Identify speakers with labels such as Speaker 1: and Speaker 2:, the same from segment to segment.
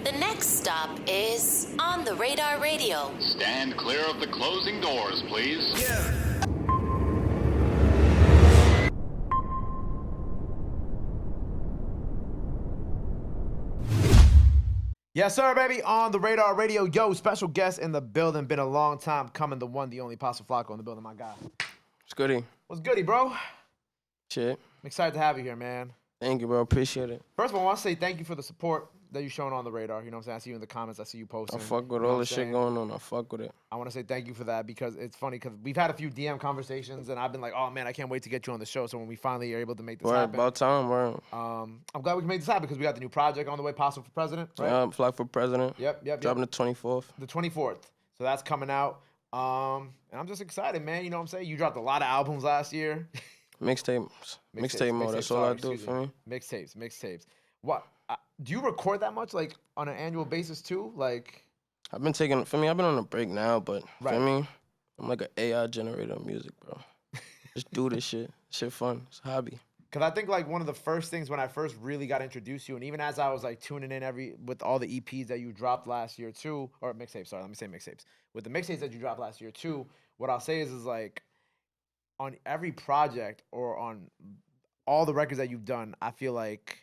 Speaker 1: The next stop is On the Radar Radio.
Speaker 2: Stand clear of the closing doors, please.
Speaker 3: Yeah.
Speaker 4: Yes, sir, baby. On the Radar Radio. Yo, special guest in the building. Been a long time coming. The one, the only Pasto Flocco in the building, my guy.
Speaker 5: What's goody?
Speaker 4: What's goody, bro?
Speaker 5: Shit.
Speaker 4: I'm excited to have you here, man.
Speaker 5: Thank you, bro. Appreciate it.
Speaker 4: First of all, I want to say thank you for the support that you're showing on the Radar. You know what I'm saying? I see you in the comments. I see you posting.
Speaker 5: I fuck with
Speaker 4: you know
Speaker 5: all
Speaker 4: what
Speaker 5: the
Speaker 4: I'm
Speaker 5: shit
Speaker 4: saying?
Speaker 5: going on. I fuck with it.
Speaker 4: I want to say thank you for that because it's funny because we've had a few DM conversations and I've been like, oh, man, I can't wait to get you on the show. So when we finally are able to make this
Speaker 5: Word,
Speaker 4: happen.
Speaker 5: about time, bro.
Speaker 4: I'm glad we can make this happen because we got the new project on the way, Pasto for President, right?
Speaker 5: Yeah, FLOCC4PRESIDENT.
Speaker 4: Yep.
Speaker 5: Dropping the 24th.
Speaker 4: The 24th. So that's coming out. And I'm just excited, man. You know what I'm saying? You dropped a lot of albums last year.
Speaker 5: Mixtape mode. That's all I do for me.
Speaker 4: Mixtapes. What? Do you record that much, like, on an annual basis, too? Like...
Speaker 5: I've been on a break now, but
Speaker 4: Right.
Speaker 5: for me, I'm like an AI generator of music, bro. Just do this shit. Shit fun. It's a hobby.
Speaker 4: Because I think, like, one of the first things when I first really got introduced to you, and even as I was, like, tuning in with all the EPs that you dropped last year, too, or mixtapes, sorry, let me say mixtapes. With the mixtapes that you dropped last year, too, what I'll say is like, on every project or on all the records that you've done, I feel like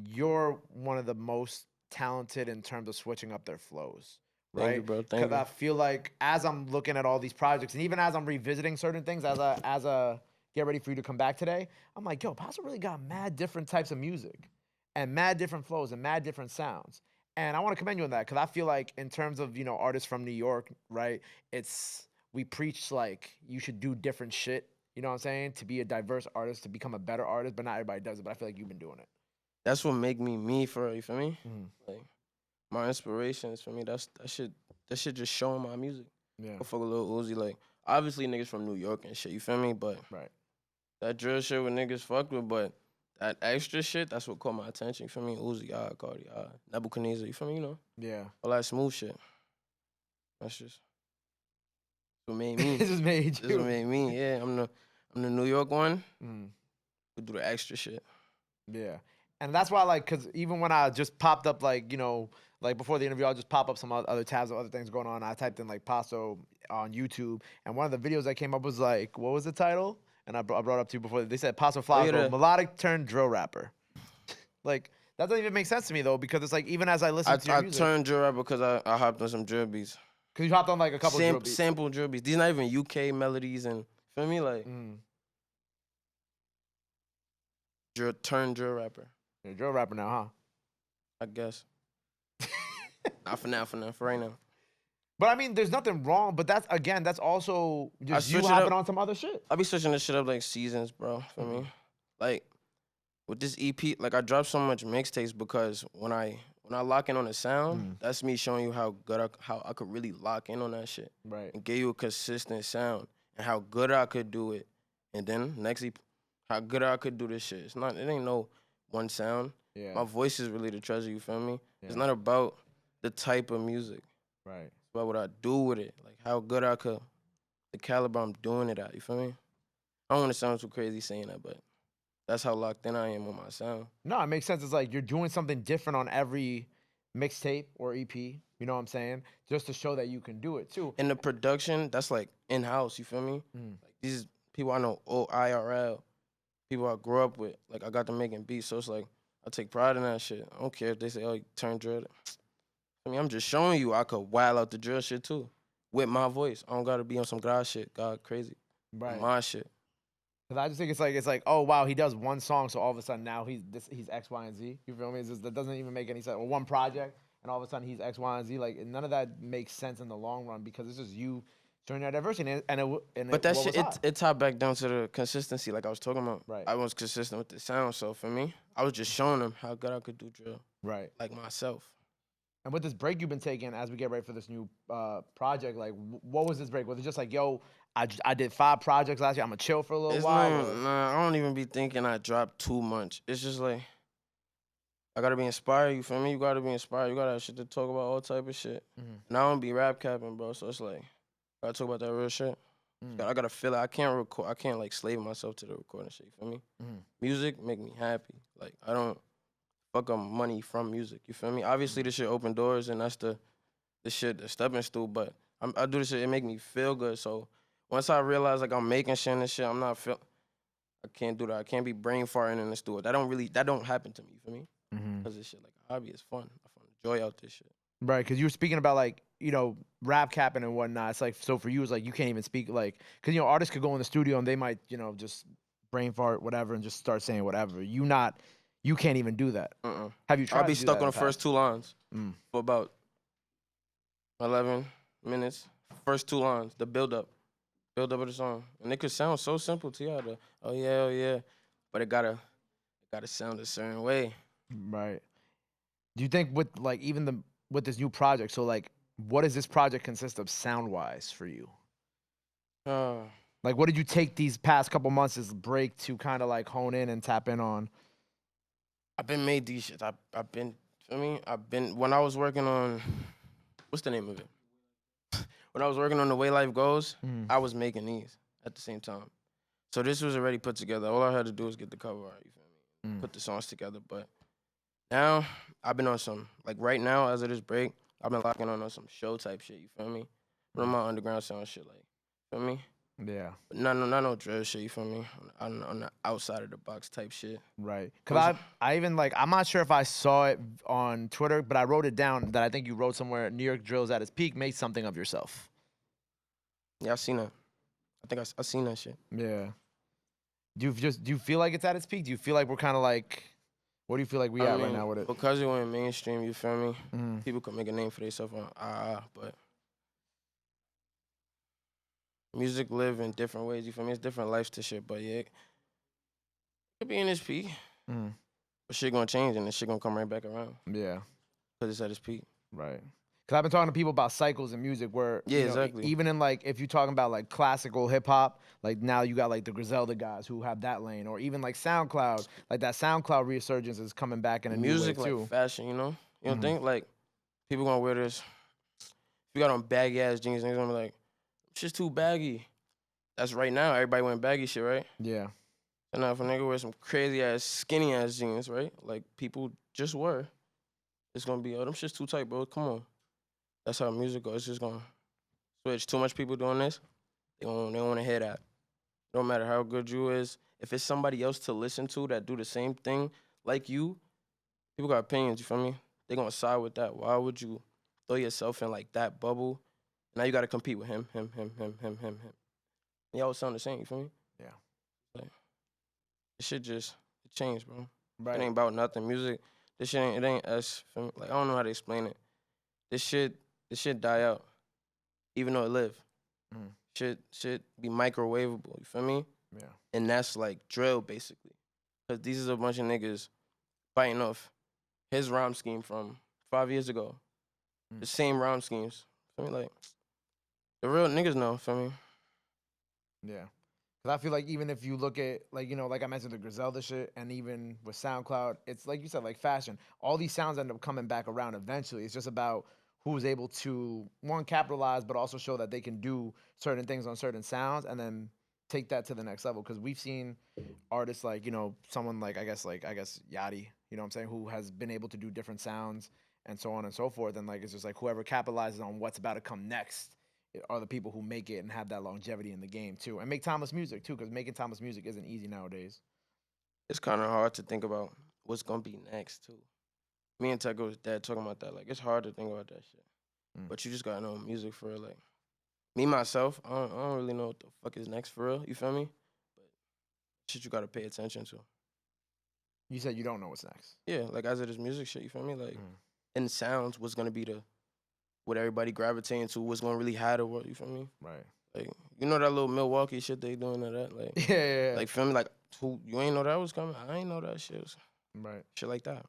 Speaker 4: you're one of the most talented in terms of switching up their flows. Right?
Speaker 5: Thank you, bro. Thank
Speaker 4: Because
Speaker 5: you.
Speaker 4: I feel like as I'm looking at all these projects, and even as I'm revisiting certain things, as a get ready for you to come back today, I'm like, yo, Pasto really got mad different types of music, and mad different flows, and mad different sounds. And I want to commend you on that because I feel like in terms of artists from New York, right? We preach like you should do different shit. You know what I'm saying? To be a diverse artist, to become a better artist, but not everybody does it. But I feel like you've been doing it.
Speaker 5: That's what make me me, for real. You feel me?
Speaker 4: Mhm.
Speaker 5: Like, my inspirations for me, that shit just showing my music.
Speaker 4: Yeah.
Speaker 5: I fuck with Lil Uzi, like, obviously niggas from New York and shit, you feel me? But
Speaker 4: Right.
Speaker 5: that drill shit with niggas fuck with, but that extra shit, that's what caught my attention, you feel me? Uzi, Cardi, Nebuchadnezzar, you feel me? You know?
Speaker 4: Yeah.
Speaker 5: All that smooth shit. That's just what made me.
Speaker 4: This just made
Speaker 5: This
Speaker 4: you.
Speaker 5: what made me, yeah. I'm the New York one.
Speaker 4: Mm.
Speaker 5: We do the extra shit.
Speaker 4: Yeah. And that's why, like, because even when I just popped up, like, like before the interview, I'll just pop up some other tabs of other things going on. I typed in, like, Pasto on YouTube. And one of the videos that came up was, like, what was the title? And I brought up to you before. They said Pasto Flocco, melodic turned drill rapper. Like, that doesn't even make sense to me, though, because it's like, even as I listen to your music.
Speaker 5: I turned drill rapper because I hopped on some drill beats.
Speaker 4: Because you hopped on, like, a couple drill beats.
Speaker 5: Sample drill beats. These not even UK melodies and, feel me? Like, turned drill rapper.
Speaker 4: You're a drill rapper now, huh?
Speaker 5: I guess. Not for now, for right now.
Speaker 4: But I mean, there's nothing wrong. But that's also just you hopping on some other shit.
Speaker 5: I be switching this shit up like seasons, bro. For me, like with this EP, like I dropped so much mixtapes because when I lock in on the sound, that's me showing you how good how I could really lock in on that shit,
Speaker 4: Right.
Speaker 5: and give you a consistent sound and how good I could do it. And then next EP, how good I could do this shit. It ain't no one sound.
Speaker 4: Yeah.
Speaker 5: My voice is really the treasure, you feel me?
Speaker 4: Yeah.
Speaker 5: It's not about the type of music.
Speaker 4: Right.
Speaker 5: It's about what I do with it. Like how good I could, the caliber I'm doing it at, you feel me? I don't want to sound too crazy saying that, but that's how locked in I am on my sound.
Speaker 4: No, it makes sense. It's like you're doing something different on every mixtape or EP. You know what I'm saying? Just to show that you can do it too.
Speaker 5: And the production, that's like in-house, you feel me? Like these people I know, IRL, people I grew up with. Like I got them making beats, so it's like, I take pride in that shit. I don't care if they say, oh, you turn drill. I mean, I'm just showing you I could wild out the drill shit too. With my voice. I don't gotta be on some God shit, God crazy.
Speaker 4: Right.
Speaker 5: My shit.
Speaker 4: Cause I just think it's like, oh wow, he does one song, so all of a sudden now he's X, Y, and Z. You feel me? That doesn't even make any sense. Or one project, and all of a sudden he's X, Y, and Z. Like none of that makes sense in the long run because it's just you showing your diversity.
Speaker 5: But that shit, it tied back down to the consistency, like I was talking about.
Speaker 4: Right.
Speaker 5: I was consistent with the sound, so for me, I was just showing them how good I could do drill.
Speaker 4: Right.
Speaker 5: Like myself.
Speaker 4: And with this break you've been taking as we get ready for this new project, like what was this break? Was it just like, yo, I did 5 projects last year, I'm gonna chill for a little while?
Speaker 5: Nah, I don't even be thinking I dropped too much. It's just like, I gotta be inspired, you feel me? You gotta be inspired. You gotta have shit to talk about, all type of shit. And I don't be rap capping, bro, so it's like, I gotta talk about that real shit. I gotta feel it. I can't like slave myself to the recording shit, you feel me? Music make me happy. Like, I don't fuck up money from music. You feel me? Obviously, this shit open doors, and that's the shit, the stepping stool. But I do this shit. It make me feel good. So once I realize like I'm making shit and shit, I'm not feel. I can't do that. I can't be brain farting in the studio. That don't happen to me. You feel me? Because this shit like a hobby is fun. I find joy out this shit.
Speaker 4: Right, because you were speaking about like rap capping and whatnot. It's like so for you, it's like you can't even speak like because artists could go in the studio and they might just brain fart whatever and just start saying whatever. You can't even do that. Have you tried?
Speaker 5: I'll be
Speaker 4: to do
Speaker 5: stuck
Speaker 4: that
Speaker 5: on
Speaker 4: in
Speaker 5: the first 2 lines
Speaker 4: Mm.
Speaker 5: for about 11 minutes. First 2 lines, the build up of the song, and it could sound so simple to y'all. Oh yeah, but it gotta sound a certain way.
Speaker 4: Right. Do you think with like with this new project? So like, what does this project consist of sound wise for you? Like, what did you take these past couple months as break to kind of like hone in and tap in on?
Speaker 5: I've been made these shit. I've been. When I was working on, what's the name of it? When I was working on The Way Life Goes, I was making these at the same time. So this was already put together. All I had to do was get the cover art, you feel me? Put the songs together. But now I've been on some, like right now, as of this break, I've been locking on some show type shit, you feel me? One of my underground sound shit, like, feel me?
Speaker 4: Yeah.
Speaker 5: But not no drill shit, you feel me? On the outside of the box type shit.
Speaker 4: Right. Because I even like, I'm not sure if I saw it on Twitter, but I wrote it down that I think you wrote somewhere, New York Drill's at its peak, make something of yourself.
Speaker 5: Yeah, I seen that. I think I seen that shit.
Speaker 4: Yeah. Do you feel like it's at its peak? Do you feel like we're kind of like, what do you feel like we at right now with it?
Speaker 5: Because it went mainstream, you feel me? People could make a name for themselves on but music live in different ways, you feel me? It's different lives to shit, but yeah, it could be in its peak. But shit gonna change and this shit gonna come right back around.
Speaker 4: Yeah.
Speaker 5: Because it's at its peak.
Speaker 4: Right. Because I've been talking to people about cycles in music where,
Speaker 5: exactly.
Speaker 4: Even in like, if you're talking about like classical hip hop, like now you got like the Griselda guys who have that lane, or even like SoundCloud, like that SoundCloud resurgence is coming back in a
Speaker 5: music
Speaker 4: new way too.
Speaker 5: Like fashion, you know? You don't think like people gonna wear this? If you got on baggy ass jeans, niggas gonna be like, shit's too baggy. That's right now. Everybody wearing baggy shit, right?
Speaker 4: Yeah.
Speaker 5: And now if a nigga wear some crazy ass skinny ass jeans, right? Like people just wear, it's gonna be, oh, them shit's too tight, bro. Come on. That's how music goes. It's just gonna switch. Too much people doing this, they don't want to hear that. No matter how good you is, if it's somebody else to listen to that do the same thing like you, people got opinions, you feel me? They gonna side with that. Why would you throw yourself in like that bubble? Now you gotta compete with him. Y'all sound the same, you feel me?
Speaker 4: Yeah.
Speaker 5: Like, this shit just it changed, bro.
Speaker 4: Right.
Speaker 5: It ain't about nothing. Music, this shit it ain't us. Feel me? Like I don't know how to explain it. This shit die out, even though it live. Shit be microwavable. You feel me?
Speaker 4: Yeah.
Speaker 5: And that's like drill basically, cause these is a bunch of niggas fighting off his rhyme scheme from 5 years ago. The same rhyme schemes. Feel me? Like the real niggas know. Feel me?
Speaker 4: Yeah. Because I feel like even if you look at, like, like I mentioned the Griselda shit, and even with SoundCloud, it's like you said, like fashion. All these sounds end up coming back around eventually. It's just about who's able to, one, capitalize, but also show that they can do certain things on certain sounds and then take that to the next level. Because we've seen artists like, someone like, I guess Yachty, you know what I'm saying, who has been able to do different sounds and so on and so forth. And like, it's just like whoever capitalizes on what's about to come next are the people who make it and have that longevity in the game too, and make timeless music too, because making timeless music isn't easy nowadays.
Speaker 5: It's kind of hard to think about what's gonna be next too. Me and Tego's dad talking about that. Like it's hard to think about that shit, but you just gotta know music for real. Like me myself, I don't really know what the fuck is next for real. You feel me? But shit, you gotta pay attention to.
Speaker 4: You said you don't know what's next.
Speaker 5: Yeah, like as it is music shit. You feel me? Like and sounds, what's gonna be what everybody gravitating to, what's gonna really hide the world, you feel me?
Speaker 4: Right.
Speaker 5: Like, you know that little Milwaukee shit they doing to that? Like,
Speaker 4: yeah.
Speaker 5: Like, feel me? Like, who, you ain't know that was coming? I ain't know that shit was.
Speaker 4: Right.
Speaker 5: Shit like that.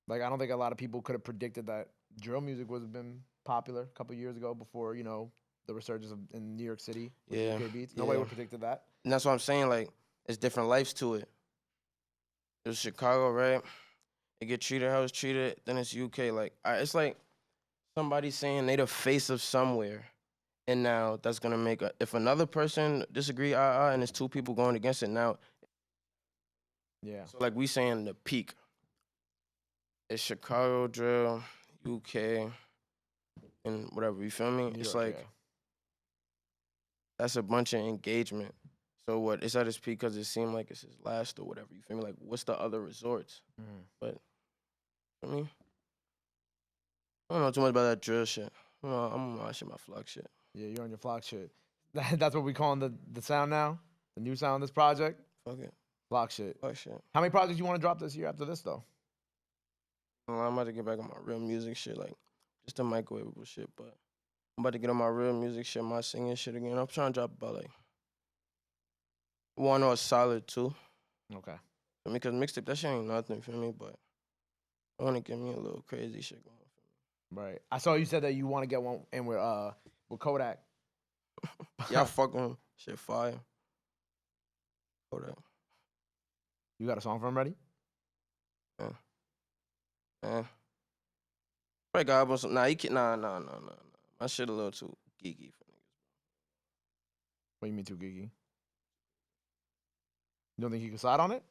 Speaker 4: Like, I don't think a lot of people could have predicted that drill music would have been popular a couple years ago before, the resurgence in New York City with UK beats. Nobody would have predicted that.
Speaker 5: And that's what I'm saying, like, it's different lives to it. It was Chicago, right? It get treated how it's treated, then it's UK. Like, it's like somebody saying they the face of somewhere, and now that's gonna make if another person disagree, and it's two people going against it now.
Speaker 4: Yeah.
Speaker 5: So like we saying the peak. It's Chicago drill, UK, and whatever. You feel me?
Speaker 4: New
Speaker 5: It's
Speaker 4: York,
Speaker 5: like
Speaker 4: yeah.
Speaker 5: that's a bunch of engagement. So what? It's at his peak because it seemed like it's his last or whatever. You feel me? Like, what's the other resorts? But I mean, I don't know too much about that drill shit. I'm on my shit, my FLOCC shit.
Speaker 4: Yeah, you're on your FLOCC shit. That's what we calling the sound now? The new sound of this project?
Speaker 5: Fuck it.
Speaker 4: FLOCC shit.
Speaker 5: FLOCC shit.
Speaker 4: How many projects you want to drop this year after this, though?
Speaker 5: Well, I'm about to get back on my real music shit, like just the microwavable shit. But I'm about to get on my real music shit, my singing shit again. I'm trying to drop about like one or a solid two.
Speaker 4: Okay.
Speaker 5: Because mixtape, that shit ain't nothing for me. But I want to get me a little crazy shit going.
Speaker 4: Right. I saw you said that you want to get one in with Kodak.
Speaker 5: Y'all fucking shit fire. Hold up.
Speaker 4: You got a song for him ready?
Speaker 5: Yeah. Probably got up on some. Nah, he can't. Nah. My shit a little too geeky for niggas.
Speaker 4: What do you mean too geeky? You don't think he can slide on it?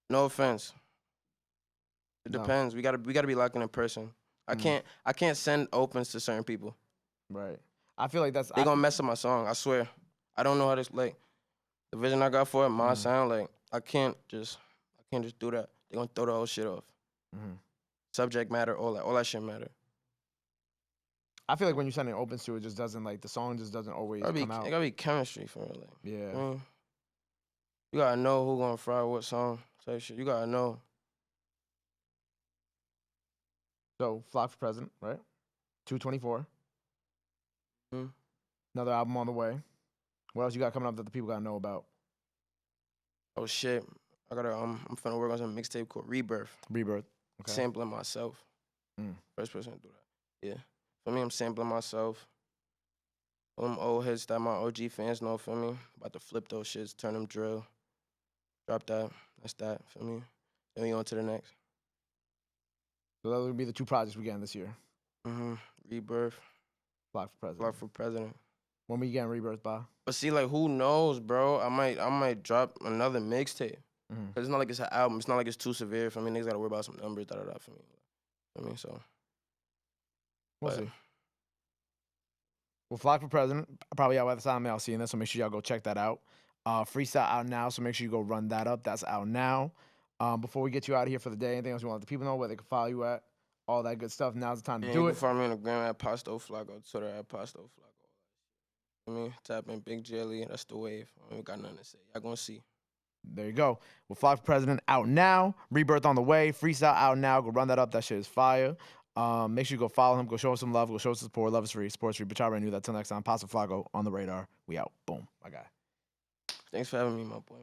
Speaker 5: No offense. It
Speaker 4: No.
Speaker 5: depends. We gotta be locked in person. I can't send opens to certain people.
Speaker 4: Right. I feel like that's...
Speaker 5: They gonna mess up my song. I swear. I don't know how to like the vision I got for it. My sound, like I can't just do that. They gonna throw the whole shit off. Subject matter, all that shit matter.
Speaker 4: I feel like when you're sending opens to it, just doesn't like the song just doesn't always come out.
Speaker 5: It gotta be chemistry for it. Like,
Speaker 4: Yeah.
Speaker 5: You gotta know who gonna fry what song type shit. You gotta know.
Speaker 4: So FLOCC for President, right? 224. Another album on the way. What else you got coming up that the people gotta know about?
Speaker 5: Oh shit. I gotta I'm finna work on some mixtape called Rebirth.
Speaker 4: Rebirth. Okay.
Speaker 5: Sampling myself. First person to do that. Yeah. For me, I'm sampling myself. All them old hits that my OG fans know, for me. About to flip those shits, turn them drill. Drop that. That's that, for me. Then we on to the next.
Speaker 4: So those would be the two projects we getting this year.
Speaker 5: Rebirth.
Speaker 4: FLOCC for President.
Speaker 5: FLOCC for President.
Speaker 4: When we getting Rebirth by?
Speaker 5: But see, like, who knows, bro? I might drop another mixtape. Cause it's not like it's an album. It's not like it's too severe for me. Niggas gotta worry about some numbers, for me. I mean, so.
Speaker 4: We'll see. Well, FLOCC for President, probably out by the time y'all seeing this, so make sure y'all go check that out. Freestyle out now, so make sure you go run that up. That's out now. Before we get you out of here for the day, anything else you want to let the people know where they can follow you at? All that good stuff. Now's the time to do
Speaker 5: You
Speaker 4: it.
Speaker 5: can find me on the gram at Pasto Flocco, Twitter at Pasto Flocco. I mean, tap in Big Jelly. That's the wave. I ain't got nothing to say. Y'all gonna see.
Speaker 4: There you go. Well, FLOCC for President out now. Rebirth on the way. Freestyle out now. Go run that up. That shit is fire. Make sure you go follow him. Go show him some love. Go show us some support. Love is free. Sports free. But y'all already knew that. Till next time. Pasto Flocco on the radar. We out. Boom. My guy.
Speaker 5: Thanks for having me, my boy.